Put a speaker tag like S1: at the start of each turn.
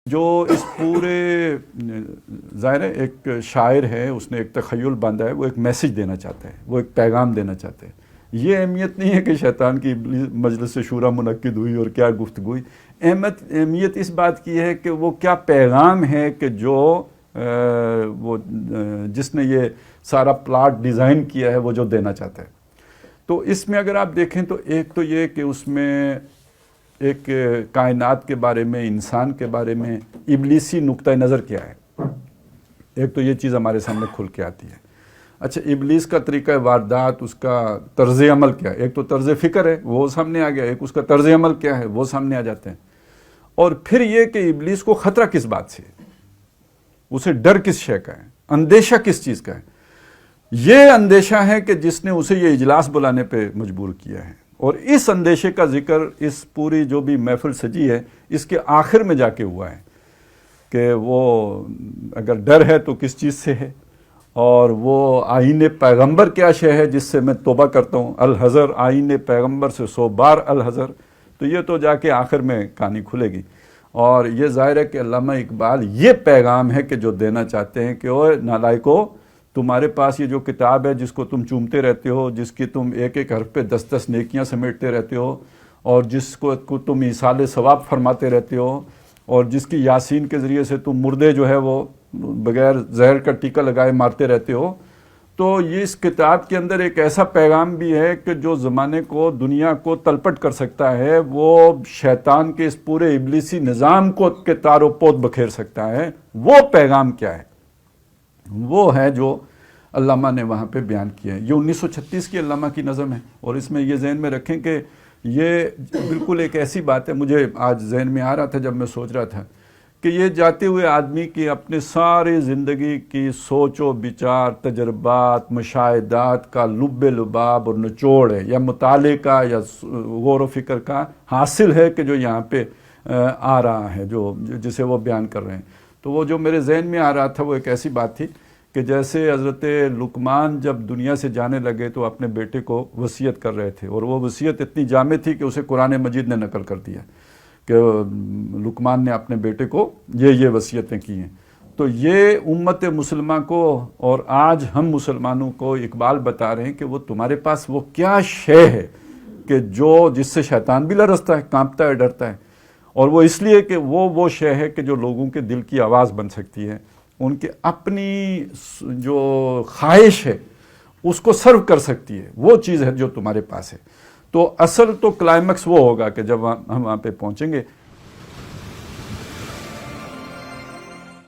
S1: جو اس پورے ظاہر ہے ایک شاعر ہے، اس نے ایک تخیل باندھا ہے، وہ ایک میسج دینا چاہتا ہے، وہ ایک پیغام دینا چاہتا ہے۔ یہ اہمیت نہیں ہے کہ شیطان کی مجلس شورا منعقد ہوئی اور کیا گفتگو ہوئی، اہمیت اس بات کی ہے کہ وہ کیا پیغام ہے کہ جو وہ جس نے یہ سارا پلاٹ ڈیزائن کیا ہے وہ جو دینا چاہتا ہے۔ تو اس میں اگر آپ دیکھیں تو ایک تو یہ کہ اس میں ایک کائنات کے بارے میں، انسان کے بارے میں ابلیسی نقطہ نظر کیا ہے، ایک تو یہ چیز ہمارے سامنے کھل کے آتی ہے۔ اچھا، ابلیس کا طریقہ واردات، اس کا طرز عمل کیا ہے، ایک تو طرز فکر ہے وہ سامنے آ گیا، ایک اس کا طرز عمل کیا ہے وہ سامنے آ جاتے ہیں۔ اور پھر یہ کہ ابلیس کو خطرہ کس بات سے، اسے ڈر کس شے کا ہے، اندیشہ کس چیز کا ہے۔ یہ اندیشہ ہے کہ جس نے اسے یہ اجلاس بلانے پہ مجبور کیا ہے، اور اس اندیشے کا ذکر اس پوری جو بھی محفل سجی ہے اس کے آخر میں جا کے ہوا ہے کہ وہ اگر ڈر ہے تو کس چیز سے ہے، اور وہ آئین پیغمبر کیا شے ہے جس سے میں توبہ کرتا ہوں، الحذر آئین پیغمبر سے 100 بار الحذر۔ تو یہ تو جا کے آخر میں کہانی کھلے گی، اور یہ ظاہر ہے کہ علامہ اقبال یہ پیغام ہے کہ جو دینا چاہتے ہیں کہ اوے نالائکو، تمہارے پاس یہ جو کتاب ہے جس کو تم چومتے رہتے ہو، جس کی تم ایک ایک حرف پہ 10 نیکیاں سمیٹتے رہتے ہو، اور جس کو تم ایصال ثواب فرماتے رہتے ہو، اور جس کی یاسین کے ذریعے سے تم مردے جو ہے وہ بغیر زہر کا ٹیکہ لگائے مارتے رہتے ہو، تو یہ اس کتاب کے اندر ایک ایسا پیغام بھی ہے کہ جو زمانے کو، دنیا کو تلپٹ کر سکتا ہے، وہ شیطان کے اس پورے ابلیسی نظام کو کے تار و پود بکھیر سکتا ہے۔ وہ پیغام کیا ہے؟ وہ ہے جو علامہ نے وہاں پہ بیان کیا ہے۔ یہ 1936 کی علامہ کی نظم ہے، اور اس میں یہ ذہن میں رکھیں کہ یہ بالکل ایک ایسی بات ہے، مجھے آج ذہن میں آ رہا تھا جب میں سوچ رہا تھا کہ یہ جاتے ہوئے آدمی کی اپنے ساری زندگی کی سوچ و بچار، تجربات، مشاہدات کا لب لباب اور نچوڑ ہے، یا مطالعے کا یا غور و فکر کا حاصل ہے کہ جو یہاں پہ آ رہا ہے، جسے وہ بیان کر رہے ہیں۔ تو وہ جو میرے ذہن میں آ رہا تھا وہ ایک ایسی بات تھی کہ جیسے حضرت لقمان جب دنیا سے جانے لگے تو اپنے بیٹے کو وصیت کر رہے تھے، اور وہ وصیت اتنی جامع تھی کہ اسے قرآن مجید نے نقل کر دیا کہ لقمان نے اپنے بیٹے کو یہ وصیتیں کی ہیں۔ تو یہ امت مسلمہ کو اور آج ہم مسلمانوں کو اقبال بتا رہے ہیں کہ وہ تمہارے پاس وہ کیا شے ہے کہ جس سے شیطان بھی لرزتا ہے، کانپتا ہے، ڈرتا ہے، اور وہ اس لیے کہ وہ شے ہے کہ جو لوگوں کے دل کی آواز بن سکتی ہے، ان کے اپنی جو خواہش ہے اس کو سرو کر سکتی ہے، وہ چیز ہے جو تمہارے پاس ہے۔ تو اصل تو کلائمیکس وہ ہوگا کہ جب ہم وہاں پہ پہنچیں گے